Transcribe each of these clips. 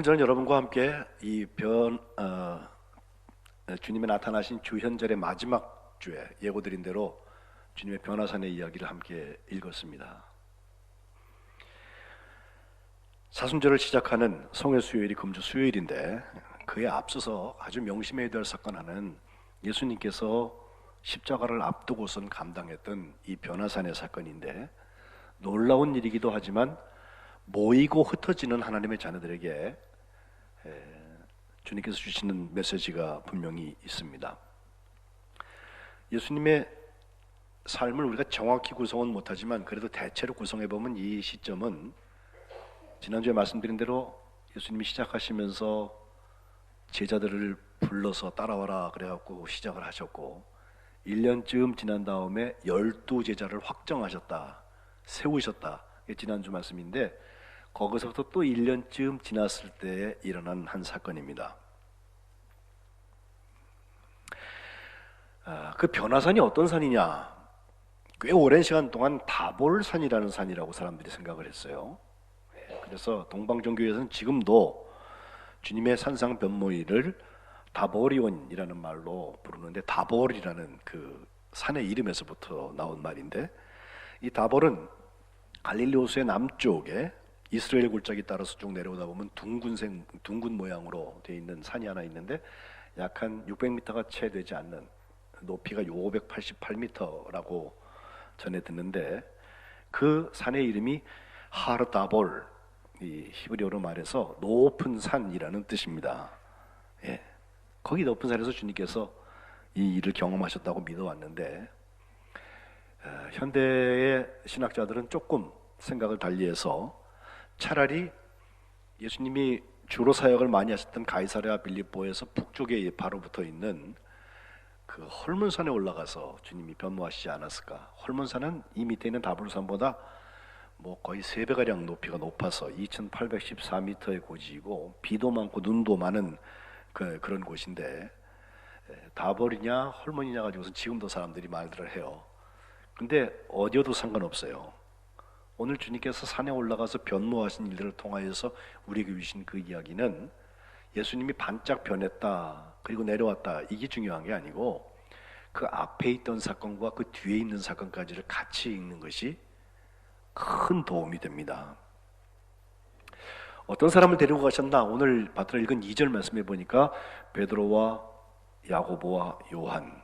오늘 저는 여러분과 함께 주님의 나타나신 주현절의 마지막 주에 예고드린 대로 주님의 변화산의 이야기를 함께 읽었습니다. 사순절을 시작하는 성회수요일이 금주 수요일인데 그에 앞서서 아주 명심해야 될 사건 하나는 예수님께서 십자가를 앞두고선 감당했던 이 변화산의 사건인데, 놀라운 일이기도 하지만 모이고 흩어지는 하나님의 자녀들에게 주님께서 주시는 메시지가 분명히 있습니다. 예수님의 삶을 우리가 정확히 구성은 못하지만 그래도 대체로 구성해보면 이 시점은 지난주에 말씀드린 대로 예수님이 시작하시면서 제자들을 불러서 따라와라 그래갖고 시작을 하셨고, 1년쯤 지난 다음에 12제자를 확정하셨다, 세우셨다, 이게 지난주 말씀인데, 거기서부터 또 1년쯤 지났을 때에 일어난 한 사건입니다. 그 변화산이 어떤 산이냐? 꽤 오랜 시간 동안 다볼산이라는 산이라고 사람들이 생각을 했어요. 그래서 동방종교에서는 지금도 주님의 산상 변모일을 다보리온이라는 말로 부르는데, 다볼이라는 그 산의 이름에서부터 나온 말인데, 이 다볼은 갈릴리 호수의 남쪽에 이스라엘 굴짝이 따라서 쭉 내려오다 보면 둥근 모양으로 되어 있는 산이 하나 있는데, 약 한 600m가 채 되지 않는, 높이가 588m라고 전해 듣는데, 그 산의 이름이 하르다볼, 이 히브리어로 말해서 높은 산이라는 뜻입니다. 예, 거기 높은 산에서 주님께서 이 일을 경험하셨다고 믿어왔는데, 현대의 신학자들은 조금 생각을 달리해서 차라리 예수님이 주로 사역을 많이 하셨던 가이사랴 빌립보에서 북쪽에 바로 붙어 있는 그 헐몬산에 올라가서 주님이 변모하시지 않았을까. 헐몬산은 이 밑에 있는 다볼산보다 거의 3배가량 높이가 높아서 2814m의 고지이고 비도 많고 눈도 많은 그런 곳인데, 다볼이냐 헐몬이냐 가지고서 지금도 사람들이 말들을 해요. 근데 어디여도 상관없어요. 오늘 주님께서 산에 올라가서 변모하신 일들을 통하여서 우리에게 주신 그 이야기는 예수님이 반짝 변했다 그리고 내려왔다, 이게 중요한 게 아니고 그 앞에 있던 사건과 그 뒤에 있는 사건까지를 같이 읽는 것이 큰 도움이 됩니다. 어떤 사람을 데리고 가셨나? 오늘 받들어 읽은 2절 말씀해 보니까 베드로와 야고보와 요한,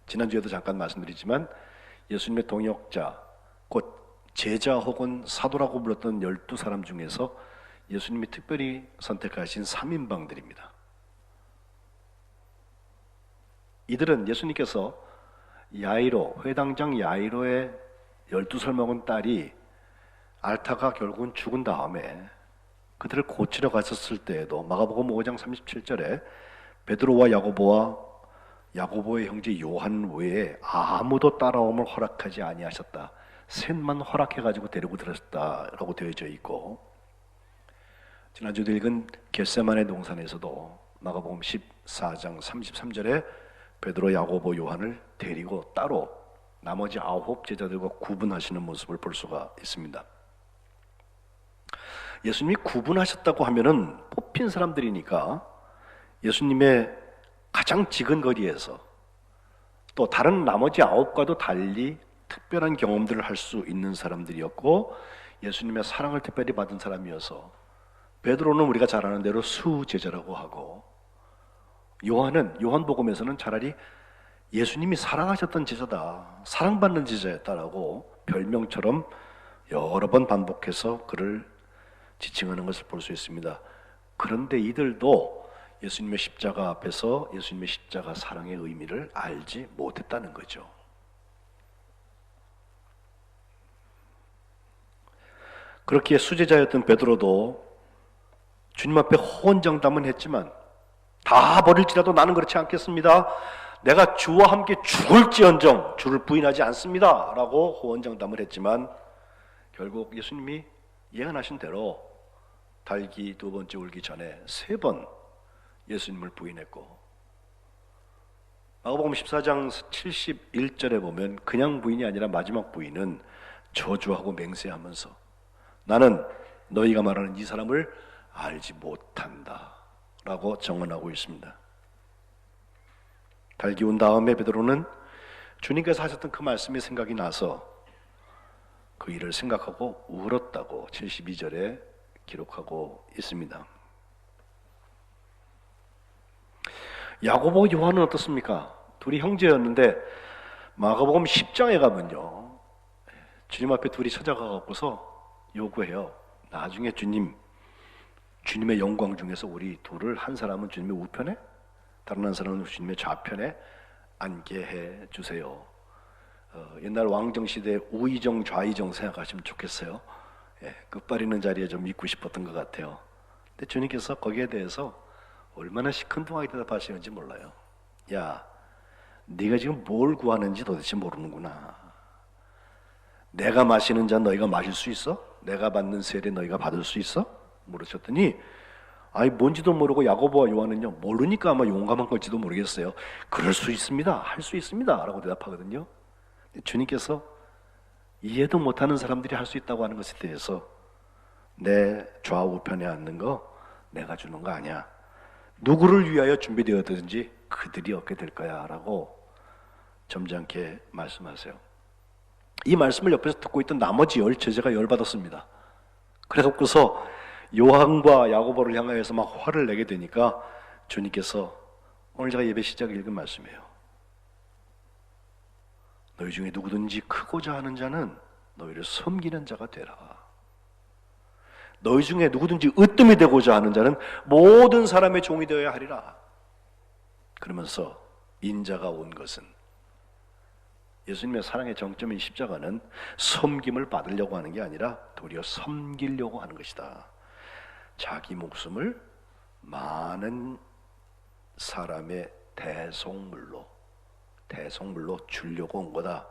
지난주에도 잠깐 말씀드리지만 예수님의 동역자, 곧 제자 혹은 사도라고 불렀던 12사람 중에서 예수님이 특별히 선택하신 3인방들입니다. 이들은 예수님께서 야이로, 회당장 야이로의 12살 먹은 딸이 앓다가 결국은 죽은 다음에 그들을 고치러 갔었을 때에도 마가복음 5장 37절에 베드로와 야고보의 형제 요한 외에 아무도 따라옴을 허락하지 아니하셨다, 셋만 허락해가지고 데리고 들었다라고 되어져 있고, 지난주에 읽은 겟세마네 동산에서도 마가복음 14장 33절에 베드로, 야고보, 요한을 데리고 따로 나머지 9 제자들과 구분하시는 모습을 볼 수가 있습니다. 예수님이 구분하셨다고 하면은 뽑힌 사람들이니까 예수님의 가장 지근거리에서 또 다른 나머지 9과도 달리 특별한 경험들을 할 수 있는 사람들이었고, 예수님의 사랑을 특별히 받은 사람이어서 베드로는 우리가 잘 아는 대로 수제자라고 하고, 요한은 요한복음에서는 차라리 예수님이 사랑하셨던 제자다, 사랑받는 제자였다라고 별명처럼 여러 번 반복해서 그를 지칭하는 것을 볼 수 있습니다. 그런데 이들도 예수님의 십자가 앞에서 예수님의 십자가 사랑의 의미를 알지 못했다는 거죠. 그렇기에 수제자였던 베드로도 주님 앞에 호언장담은 했지만, 다 버릴지라도 나는 그렇지 않겠습니다, 내가 주와 함께 죽을지언정 주를 부인하지 않습니다 라고 호언장담을 했지만, 결국 예수님이 예언하신 대로 달기 2번째 울기 전에 3번 예수님을 부인했고, 마가복음 14장 71절에 보면 그냥 부인이 아니라 마지막 부인은 저주하고 맹세하면서 나는 너희가 말하는 이 사람을 알지 못한다 라고 정언하고 있습니다. 달기운 다음에 베드로는 주님께서 하셨던 그 말씀이 생각이 나서 그 일을 생각하고 울었다고 72절에 기록하고 있습니다. 야고보 요한은 어떻습니까? 둘이 형제였는데 마가복음 10장에 가면요, 주님 앞에 둘이 찾아가고서 요구해요. 나중에 주님의 영광 중에서 우리 둘을, 한 사람은 주님의 우편에, 다른 한 사람은 주님의 좌편에 앉게 해 주세요. 옛날 왕정시대 우의정 좌의정 생각하시면 좋겠어요. 끝발리는 자리에 좀 있고 싶었던 것 같아요. 근데 주님께서 거기에 대해서 얼마나 시큰둥하게 대답하시는지 몰라요. 야, 네가 지금 뭘 구하는지 도대체 모르는구나. 내가 마시는 잔 너희가 마실 수 있어? 내가 받는 세례 너희가 받을 수 있어? 물으셨더니, 아니 뭔지도 모르고 야고보와 요한은요, 모르니까 아마 용감한 걸지도 모르겠어요. 그럴 수 있습니다, 할 수 있습니다 라고 대답하거든요. 주님께서 이해도 못하는 사람들이 할 수 있다고 하는 것에 대해서 내 좌우편에 앉는 거 내가 주는 거 아니야. 누구를 위하여 준비되었든지 그들이 얻게 될 거야 라고 점잖게 말씀하세요. 이 말씀을 옆에서 듣고 있던 나머지 10 제자가 열받았습니다. 그래서 요한과 야고보를 향하여서 막 화를 내게 되니까 주님께서 오늘 제가 예배 시작에 읽은 말씀이에요. 너희 중에 누구든지 크고자 하는 자는 너희를 섬기는 자가 되라. 너희 중에 누구든지 으뜸이 되고자 하는 자는 모든 사람의 종이 되어야 하리라. 그러면서 인자가 온 것은, 예수님의 사랑의 정점인 십자가는 섬김을 받으려고 하는 게 아니라 도리어 섬기려고 하는 것이다. 자기 목숨을 많은 사람의 대속물로 주려고 온 거다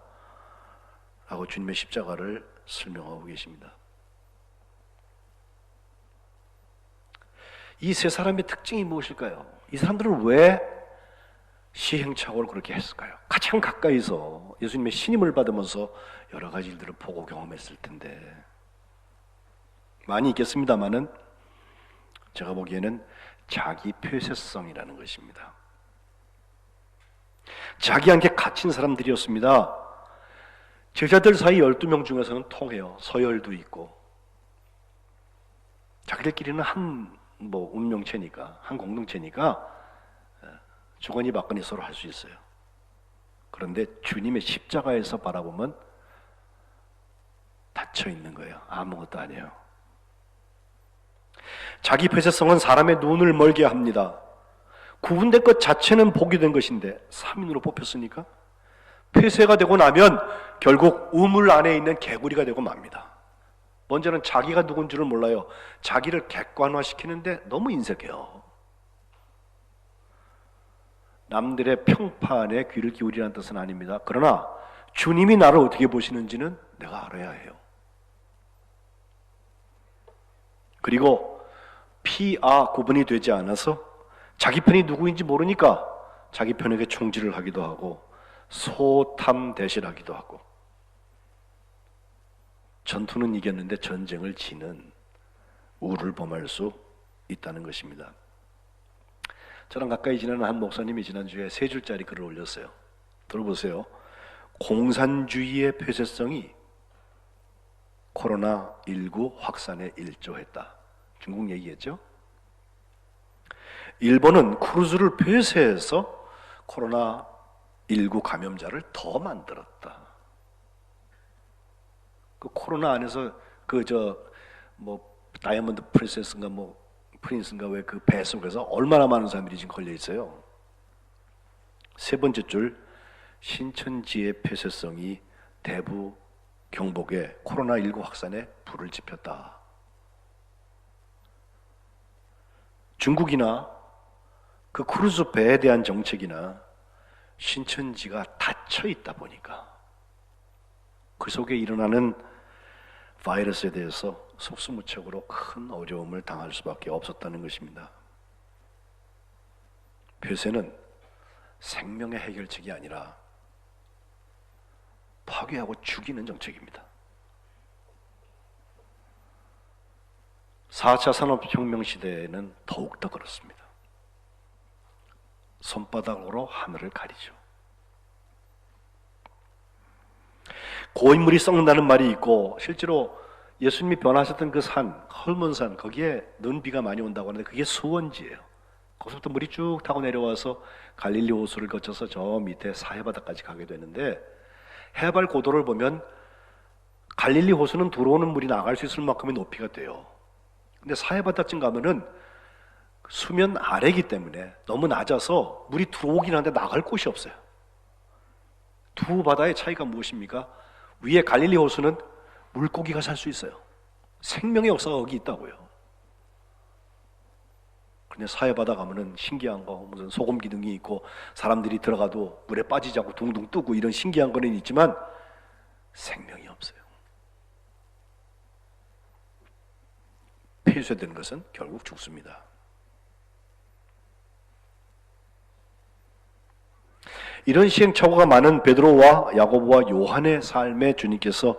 라고 주님의 십자가를 설명하고 계십니다. 이 세 사람의 특징이 무엇일까요? 이 사람들은 왜 시행착오를 그렇게 했을까요? 가장 가까이서 예수님의 신임을 받으면서 여러 가지 일들을 보고 경험했을 텐데, 많이 있겠습니다마는 제가 보기에는 자기 폐쇄성이라는 것입니다. 자기한테 갇힌 사람들이었습니다. 제자들 사이 12명 중에서는 통해요. 서열도 있고, 자기들끼리는 한 운명체니까, 한 공동체니까 주거니 받거니 서로 할 수 있어요. 그런데 주님의 십자가에서 바라보면 닫혀 있는 거예요. 아무것도 아니에요. 자기 폐쇄성은 사람의 눈을 멀게 합니다. 구분된 것 자체는 복이 된 것인데 3인으로 뽑혔으니까 폐쇄가 되고 나면 결국 우물 안에 있는 개구리가 되고 맙니다. 먼저는 자기가 누군지를 몰라요. 자기를 객관화시키는데 너무 인색해요. 남들의 평판에 귀를 기울이라는 뜻은 아닙니다. 그러나 주님이 나를 어떻게 보시는지는 내가 알아야 해요. 그리고 피아 구분이 되지 않아서 자기 편이 누구인지 모르니까 자기 편에게 총질을 하기도 하고 소탐대실하기도 하고, 전투는 이겼는데 전쟁을 지는 우를 범할 수 있다는 것입니다. 저랑 가까이 지내는 한 목사님이 지난주에 3줄짜리 글을 올렸어요. 들어보세요. 공산주의의 폐쇄성이 코로나19 확산에 일조했다. 중국 얘기했죠. 일본은 크루즈를 폐쇄해서 코로나19 감염자를 더 만들었다. 그 코로나 안에서 다이아몬드 프린스인가 왜 그 배 속에서 얼마나 많은 사람들이 지금 걸려 있어요. 세 번째 줄, 신천지의 폐쇄성이 대부 경북에 코로나19 확산에 불을 지폈다. 중국이나 그 크루즈 배에 대한 정책이나 신천지가 닫혀 있다 보니까 그 속에 일어나는 바이러스에 대해서 속수무책으로 큰 어려움을 당할 수밖에 없었다는 것입니다. 폐쇄는 생명의 해결책이 아니라 파괴하고 죽이는 정책입니다. 4차 산업혁명 시대에는 더욱더 그렇습니다. 손바닥으로 하늘을 가리죠. 고인물이 썩는다는 말이 있고, 실제로 예수님이 변하셨던 그 산, 헐몬산, 거기에 눈 비가 많이 온다고 하는데 그게 수원지예요. 거기서부터 물이 쭉 타고 내려와서 갈릴리 호수를 거쳐서 저 밑에 사해바다까지 가게 되는데, 해발 고도를 보면 갈릴리 호수는 들어오는 물이 나갈 수 있을 만큼의 높이가 돼요. 근데 사해바다쯤 가면은 수면 아래이기 때문에 너무 낮아서 물이 들어오긴 하는데 나갈 곳이 없어요. 두 바다의 차이가 무엇입니까? 위에 갈릴리 호수는 물고기가 살 수 있어요. 생명의 역사가 거기 있다고요. 근데 사해바다 가면은 신기한 거, 무슨 소금 기둥이 있고 사람들이 들어가도 물에 빠지지 않고 둥둥 뜨고 이런 신기한 거는 있지만 생명이 없어요. 폐쇄된 것은 결국 죽습니다. 이런 시행착오가 많은 베드로와 야고보와 요한의 삶에 주님께서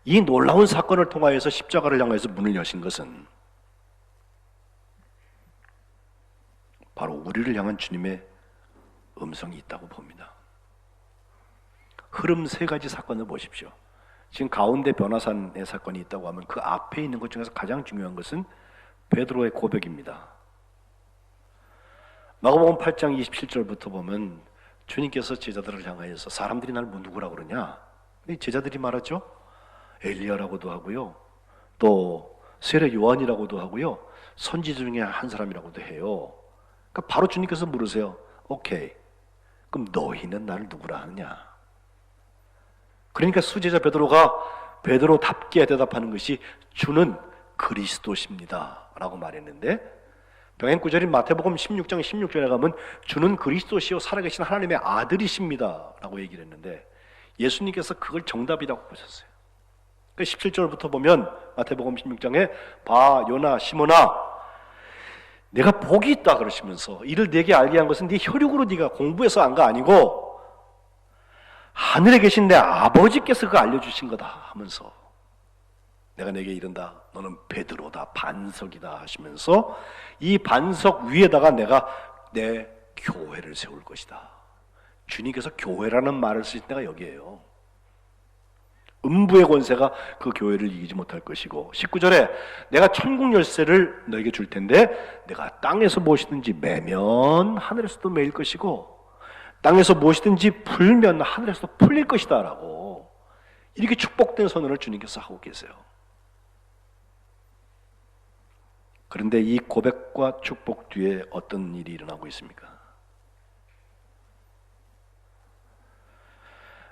이 놀라운 사건을 통하여서 십자가를 향해서 문을 여신 것은 바로 우리를 향한 주님의 음성이 있다고 봅니다. 흐름 세 가지 사건을 보십시오. 지금 가운데 변화산의 사건이 있다고 하면 그 앞에 있는 것 중에서 가장 중요한 것은 베드로의 고백입니다. 마가복음 8장 27절부터 보면 주님께서 제자들을 향하여서 사람들이 날 누구라고 그러냐? 제자들이 말하죠. 엘리야라고도 하고요. 또 세례 요한이라고도 하고요. 선지자 중에 한 사람이라고도 해요. 그러니까 바로 주님께서 물으세요. 오케이. 그럼 너희는 나를 누구라 하느냐? 그러니까 수제자 베드로가 베드로답게 대답하는 것이 주는 그리스도십니다 라고 말했는데, 병행 구절인 마태복음 16장 16절에 가면 주는 그리스도시요 살아계신 하나님의 아들이십니다 라고 얘기를 했는데, 예수님께서 그걸 정답이라고 보셨어요. 그러니까 17절부터 보면 마태복음 16장에 봐 요나 시몬아 내가 복이 있다 그러시면서 이를 내게 알게 한 것은 네 혈육으로 네가 공부해서 안 거 아니고 하늘에 계신 내 아버지께서 그거 알려주신 거다 하면서 내가 내게 이른다 너는 베드로다 반석이다 하시면서 이 반석 위에다가 내가 내 교회를 세울 것이다. 주님께서 교회라는 말을 쓰신 데가 여기에요. 음부의 권세가 그 교회를 이기지 못할 것이고, 19절에 내가 천국 열쇠를 너에게 줄 텐데 내가 땅에서 무엇이든지 매면 하늘에서도 매일 것이고 땅에서 무엇이든지 풀면 하늘에서도 풀릴 것이다 라고 이렇게 축복된 선언을 주님께서 하고 계세요. 그런데 이 고백과 축복 뒤에 어떤 일이 일어나고 있습니까?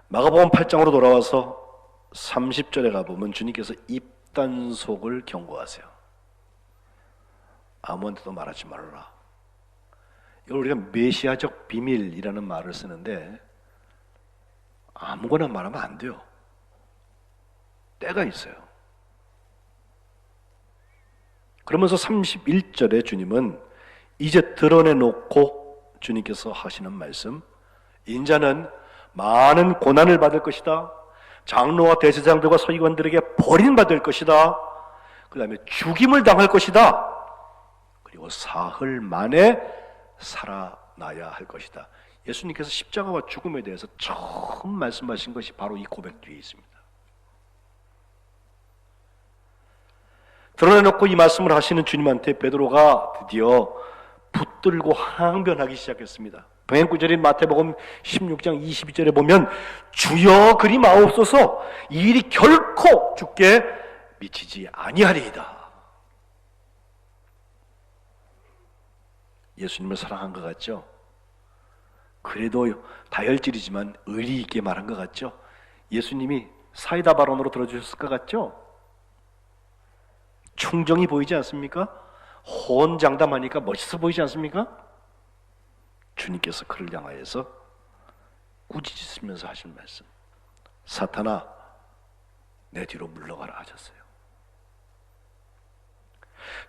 마가복음 8장으로 돌아와서 30절에 가보면 주님께서 입단속을 경고하세요. 아무한테도 말하지 말라. 이걸 우리가 메시아적 비밀이라는 말을 쓰는데 아무거나 말하면 안 돼요. 때가 있어요. 그러면서 31절에 주님은 이제 드러내놓고 주님께서 하시는 말씀, 인자는 많은 고난을 받을 것이다. 장로와 대제사장들과 서기관들에게 버림받을 것이다. 그 다음에 죽임을 당할 것이다. 그리고 사흘 만에 살아나야 할 것이다. 예수님께서 십자가와 죽음에 대해서 처음 말씀하신 것이 바로 이 고백 뒤에 있습니다. 드러내놓고 이 말씀을 하시는 주님한테 베드로가 드디어 붙들고 항변하기 시작했습니다. 병행구절인 마태복음 16장 22절에 보면 주여 그리 마옵소서 이 일이 결코 주께 미치지 아니하리이다. 예수님을 사랑한 것 같죠? 그래도 다혈질이지만 의리 있게 말한 것 같죠? 예수님이 사이다 발언으로 들어주셨을 것 같죠? 충정이 보이지 않습니까? 호언장담하니까 멋있어 보이지 않습니까? 주님께서 그를 향하여서 꾸짖으시면서 하신 말씀, 사탄아 내 뒤로 물러가라 하셨어요.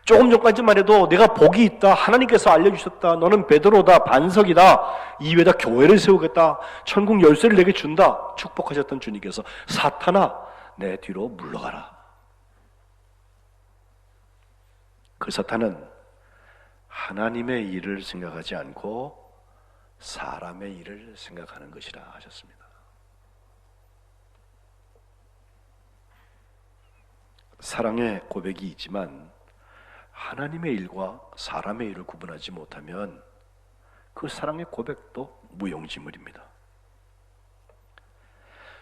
조금 전까지만 해도 내가 복이 있다, 하나님께서 알려주셨다, 너는 베드로다, 반석이다, 이 위에다 교회를 세우겠다, 천국 열쇠를 내게 준다 축복하셨던 주님께서 사탄아 내 뒤로 물러가라. 그 사탄은 하나님의 일을 생각하지 않고 사람의 일을 생각하는 것이라 하셨습니다. 사랑의 고백이 있지만 하나님의 일과 사람의 일을 구분하지 못하면 그 사랑의 고백도 무용지물입니다.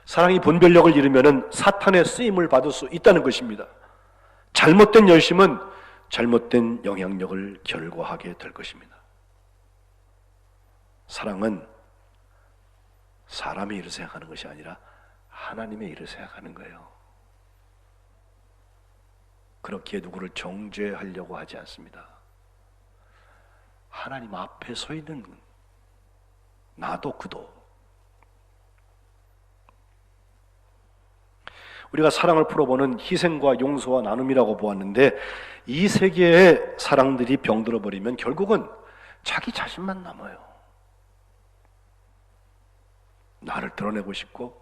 사랑이 분별력을 잃으면 사탄의 쓰임을 받을 수 있다는 것입니다. 잘못된 열심은 잘못된 영향력을 결과하게 될 것입니다. 사랑은 사람의 일을 생각하는 것이 아니라 하나님의 일을 생각하는 거예요. 그렇게 누구를 정죄하려고 하지 않습니다. 하나님 앞에 서 있는 나도 그도 우리가 사랑을 풀어보는 희생과 용서와 나눔이라고 보았는데 이 세 개의 사랑들이 병들어 버리면 결국은 자기 자신만 남아요. 나를 드러내고 싶고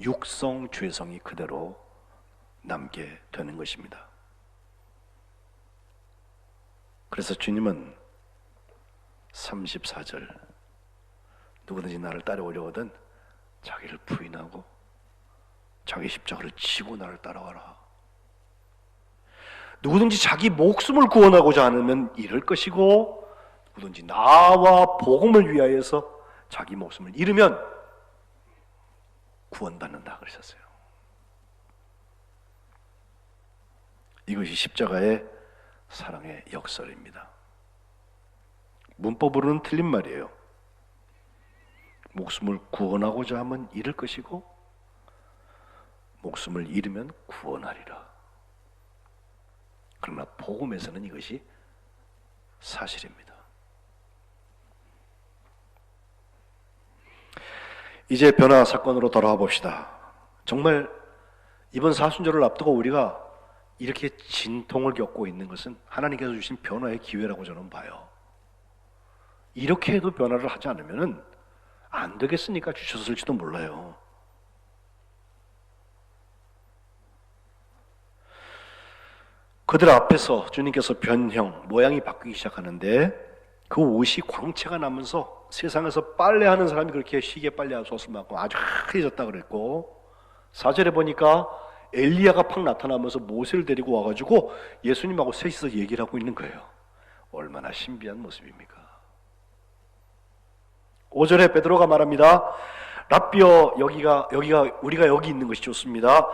육성 죄성이 그대로 남게 되는 것입니다. 그래서 주님은 34절 누구든지 나를 따라오려거든 자기를 부인하고 자기 십자가를 지고 나를 따라와라. 누구든지 자기 목숨을 구원하고자 하면 잃을 것이고 누구든지 나와 복음을 위하여서 자기 목숨을 잃으면 구원받는다 그러셨어요. 이것이 십자가의 사랑의 역설입니다. 문법으로는 틀린 말이에요. 목숨을 구원하고자 하면 잃을 것이고 목숨을 잃으면 구원하리라. 그러나 복음에서는 이것이 사실입니다. 이제 변화 사건으로 돌아와 봅시다. 정말 이번 사순절을 앞두고 우리가 이렇게 진통을 겪고 있는 것은 하나님께서 주신 변화의 기회라고 저는 봐요. 이렇게 해도 변화를 하지 않으면 안 되겠으니까 주셨을지도 몰라요. 그들 앞에서 주님께서 변형, 모양이 바뀌기 시작하는데 그 옷이 광채가 나면서 세상에서 빨래하는 사람이 그렇게 시계 빨래할 수 없을 만큼 아주 하얘졌다 그랬고 4절에 보니까 엘리야가 팍 나타나면서 모세를 데리고 와가지고 예수님하고 셋이서 얘기를 하고 있는 거예요. 얼마나 신비한 모습입니까? 5절에 베드로가 말합니다. 랍비여 여기가 우리가 여기 있는 것이 좋습니다.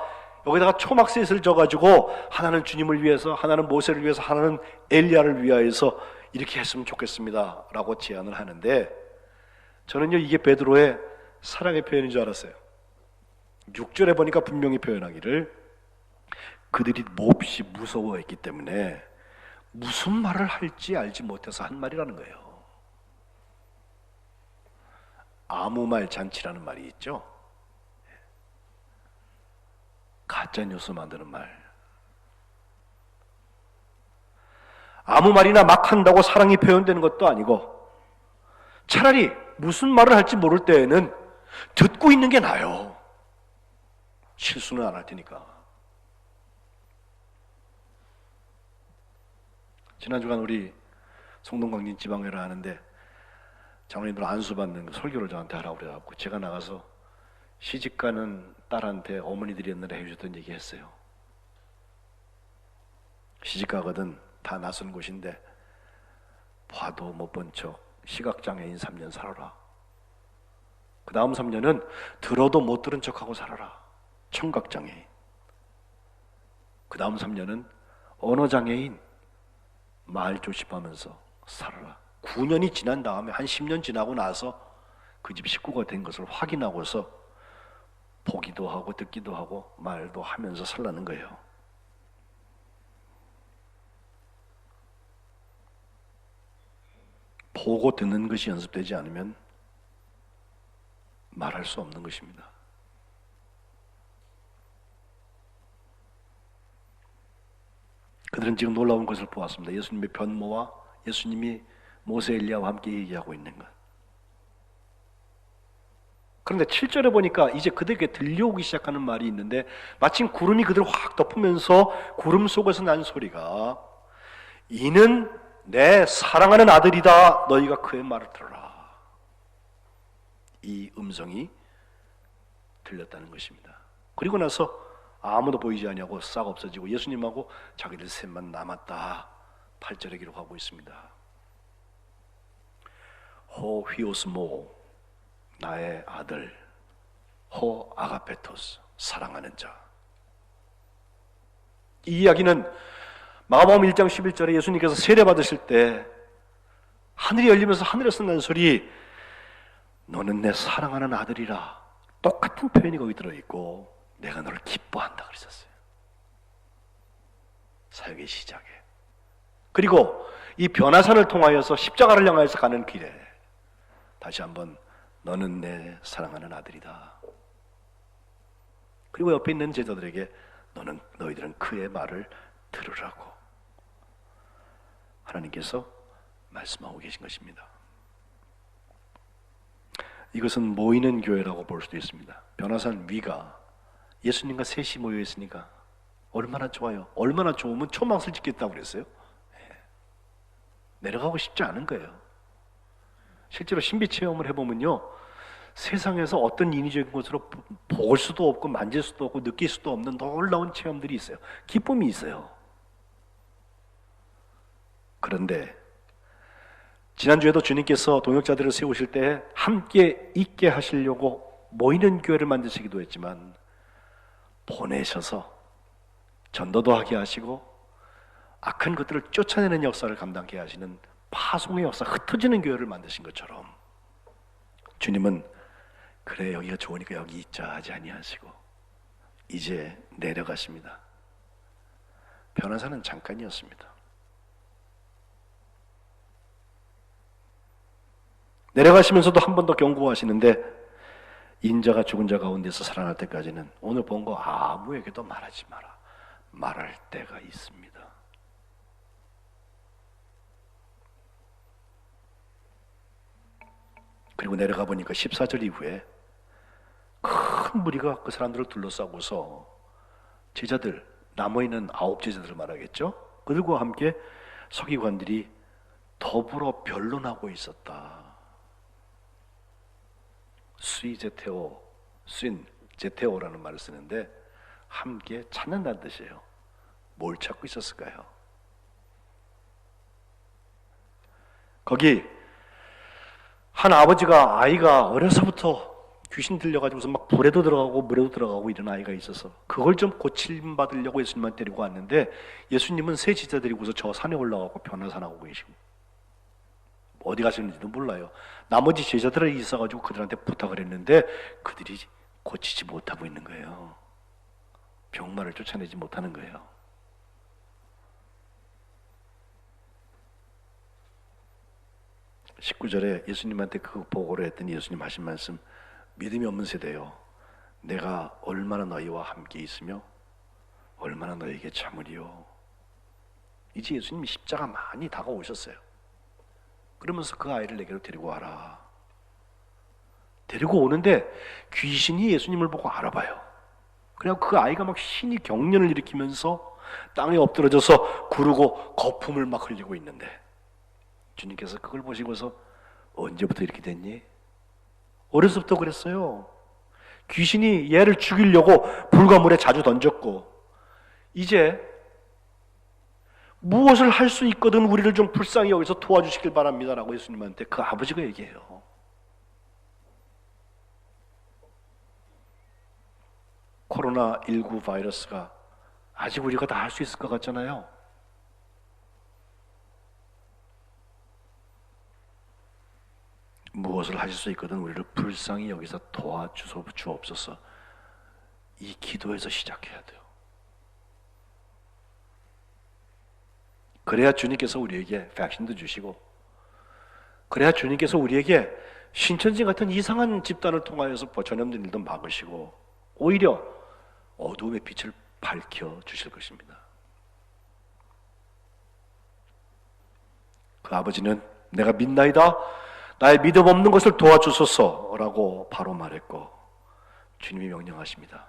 여기다가 초막셋을 져가지고 하나는 주님을 위해서 하나는 모세를 위해서 하나는 엘리야를 위하여서 이렇게 했으면 좋겠습니다 라고 제안을 하는데 저는요 이게 베드로의 사랑의 표현인 줄 알았어요. 6절에 보니까 분명히 표현하기를 그들이 몹시 무서워했기 때문에 무슨 말을 할지 알지 못해서 한 말이라는 거예요. 아무 말 잔치라는 말이 있죠. 가짜 뉴스 만드는 말. 아무 말이나 막 한다고 사랑이 표현되는 것도 아니고 차라리 무슨 말을 할지 모를 때에는 듣고 있는 게 나아요. 실수는 안 할 테니까. 지난 주간 우리 성동광진 지방회를 하는데 장로님들 안수받는 설교를 저한테 하라고 그래갖고 제가 나가서 시집가는 딸한테 어머니들이 옛날에 해주셨던 얘기 했어요. 시집가거든 다 낯선 곳인데 봐도 못 본 척 시각장애인 3년 살아라. 그 다음 3년은 들어도 못 들은 척하고 살아라. 청각장애인. 그 다음 3년은 언어장애인 말 조심하면서 살아라. 9년이 지난 다음에 한 10년 지나고 나서 그 집 식구가 된 것을 확인하고서 보기도 하고 듣기도 하고 말도 하면서 살라는 거예요. 보고 듣는 것이 연습되지 않으면 말할 수 없는 것입니다. 그들은 지금 놀라운 것을 보았습니다. 예수님의 변모와 예수님이 모세 엘리야와 함께 얘기하고 있는 것. 그런데 7절에 보니까 이제 그들에게 들려오기 시작하는 말이 있는데 마침 구름이 그들을 확 덮으면서 구름 속에서 난 소리가 이는 내 사랑하는 아들이다. 너희가 그의 말을 들어라. 이 음성이 들렸다는 것입니다. 그리고 나서 아무도 보이지 아니하고 싹 없어지고 예수님하고 자기들 셋만 남았다. 8절에 기록하고 있습니다. 호 휘오스모 나의 아들, 호 아가페토스 사랑하는 자. 이 이야기는 마가복음 1장 11절에 예수님께서 세례 받으실 때 하늘이 열리면서 하늘에서 난 소리, 너는 내 사랑하는 아들이라, 똑같은 표현이 거기 들어있고 내가 너를 기뻐한다 그랬었어요. 사역의 시작에. 그리고 이 변화산을 통하여서 십자가를 향하여서 가는 길에 다시 한번 너는 내 사랑하는 아들이다. 그리고 옆에 있는 제자들에게 너희들은 그의 말을 들으라고 하나님께서 말씀하고 계신 것입니다. 이것은 모이는 교회라고 볼 수도 있습니다. 변화산 위가 예수님과 셋이 모여 있으니까 얼마나 좋아요. 얼마나 좋으면 초막을 짓겠다고 그랬어요. 내려가고 싶지 않은 거예요. 실제로 신비 체험을 해보면요, 세상에서 어떤 인위적인 것으로 볼 수도 없고 만질 수도 없고 느낄 수도 없는 놀라운 체험들이 있어요. 기쁨이 있어요. 그런데 지난주에도 주님께서 동역자들을 세우실 때 함께 있게 하시려고 모이는 교회를 만드시기도 했지만 보내셔서 전도도 하게 하시고 악한 것들을 쫓아내는 역사를 감당케 하시는 파송의 역사, 흩어지는 교회를 만드신 것처럼 주님은 그래 여기가 좋으니까 여기 있자 하지 아니하시고 이제 내려가십니다. 변화사는 잠깐이었습니다. 내려가시면서도 한 번 더 경고하시는데 인자가 죽은 자 가운데서 살아날 때까지는 오늘 본 거 아무에게도 말하지 마라. 말할 때가 있습니다. 그리고 내려가 보니까 14절 이후에 큰 무리가 그 사람들을 둘러싸고서 제자들, 남아있는 9 제자들을 말하겠죠? 그들과 함께 서기관들이 더불어 변론하고 있었다. 제테오라는 말을 쓰는데 함께 찾는다는 뜻이에요. 뭘 찾고 있었을까요? 거기 한 아버지가 아이가 어려서부터 귀신 들려가지고서 막 불에도 들어가고 물에도 들어가고 이런 아이가 있어서 그걸 좀 고침받으려고 예수님만 데리고 왔는데 예수님은 세 제자 데리고서 저 산에 올라가고 변화산하고 계시고 어디 가시는지도 몰라요. 나머지 제자들이 있어가지고 그들한테 부탁을 했는데 그들이 고치지 못하고 있는 거예요. 병마를 쫓아내지 못하는 거예요. (19절에) 예수님한테 그 보고를 했더니 예수님 하신 말씀, 믿음이 없는 세대요, 내가 얼마나 너희와 함께 있으며 얼마나 너희에게 참으리요. 이제 예수님이 십자가 많이 다가오셨어요. 그러면서 그 아이를 내게로 데리고 와라. 데리고 오는데 귀신이 예수님을 보고 알아봐요. 그래서 그 아이가 막 신이 경련을 일으키면서 땅에 엎드러져서 구르고 거품을 막 흘리고 있는데 주님께서 그걸 보시고서 언제부터 이렇게 됐니? 어려서부터 그랬어요. 귀신이 얘를 죽이려고 불과 물에 자주 던졌고 이제 무엇을 할 수 있거든 우리를 좀 불쌍히 여기서 도와주시길 바랍니다 라고 예수님한테 그 아버지가 얘기해요. 코로나19 바이러스가 아직 우리가 다 할 수 있을 것 같잖아요. 무엇을 하실 수 있거든 우리를 불쌍히 여기서 도와주옵소서. 이 기도에서 시작해야 돼요. 그래야 주님께서 우리에게 백신도 주시고 그래야 주님께서 우리에게 신천지 같은 이상한 집단을 통하여서 전염된 일도 막으시고 오히려 어두움의 빛을 밝혀주실 것입니다. 그 아버지는 내가 믿나이다 나의 믿음 없는 것을 도와주소서라고 바로 말했고 주님이 명령하십니다.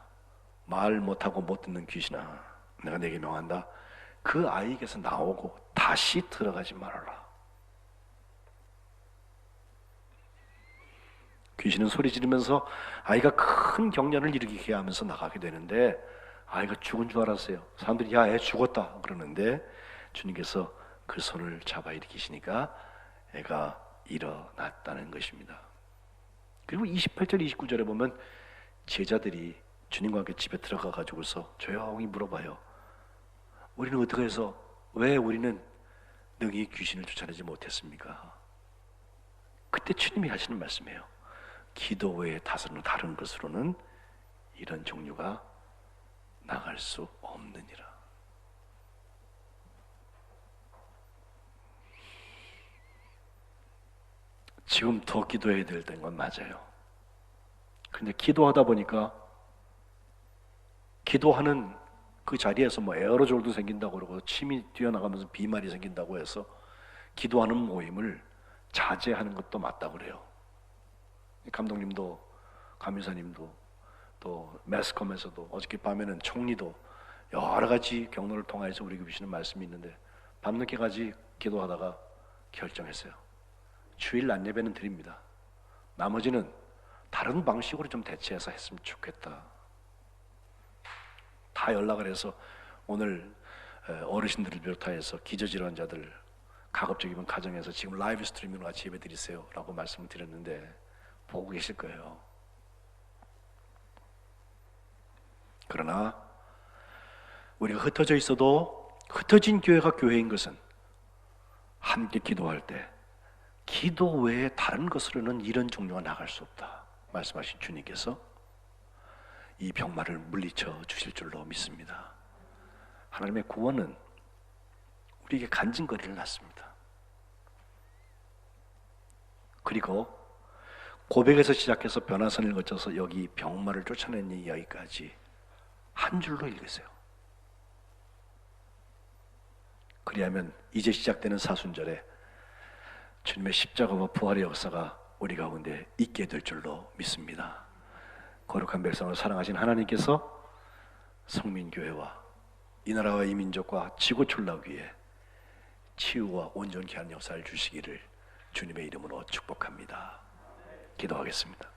말 못하고 못 듣는 귀신아 내가 내게 명한다. 그 아이에게서 나오고 다 다시 들어가지 말아라. 귀신은 소리 지르면서 아이가 큰 경련을 일으키게 하면서 나가게 되는데 아이가 죽은 줄 알았어요. 사람들이 야, 애 죽었다 그러는데 주님께서 그 손을 잡아 일으키시니까 애가 일어났다는 것입니다. 그리고 28절 29절에 보면 제자들이 주님과 함께 집에 들어가 가지고서 조용히 물어봐요. 우리는 어떻게 해서 왜 우리는 능히 귀신을 쫓아내지 못했습니까? 그때 주님이 하시는 말씀이에요. 기도 외에 다른 것으로는 이런 종류가 나갈 수 없느니라. 지금 더 기도해야 될 때인 건 맞아요. 근데 기도하다 보니까 기도하는 그 자리에서 뭐 에어로졸도 생긴다고 그러고 침이 뛰어나가면서 비말이 생긴다고 해서 기도하는 모임을 자제하는 것도 맞다고 그래요. 감독님도 감유사님도 또 매스컴에서도 어저께 밤에는 총리도 여러 가지 경로를 통해서 우리에게 주시는 말씀이 있는데 밤늦게까지 기도하다가 결정했어요. 주일 낮 예배는 드립니다. 나머지는 다른 방식으로 좀 대체해서 했으면 좋겠다. 다 연락을 해서 오늘 어르신들을 비롯해서 기저질환자들 가급적이면 가정에서 지금 라이브 스트리밍으로 같이 예배 드리세요 라고 말씀을 드렸는데 보고 계실 거예요. 그러나 우리가 흩어져 있어도 흩어진 교회가 교회인 것은 함께 기도할 때 기도 외에 다른 것으로는 이런 종류가 나갈 수 없다 말씀하신 주님께서 이 병마를 물리쳐 주실 줄로 믿습니다. 하나님의 구원은 우리에게 간증거리를 놨습니다. 그리고 고백에서 시작해서 변화선을 거쳐서 여기 병마를 쫓아낸 이야기까지 한 줄로 읽으세요. 그리하면 이제 시작되는 사순절에 주님의 십자가와 부활의 역사가 우리 가운데 있게 될 줄로 믿습니다. 거룩한 백성을 사랑하신 하나님께서 성민교회와 이 나라와 이 민족과 지구촌 나기에 치유와 온전케 하는 역사를 주시기를 주님의 이름으로 축복합니다. 기도하겠습니다.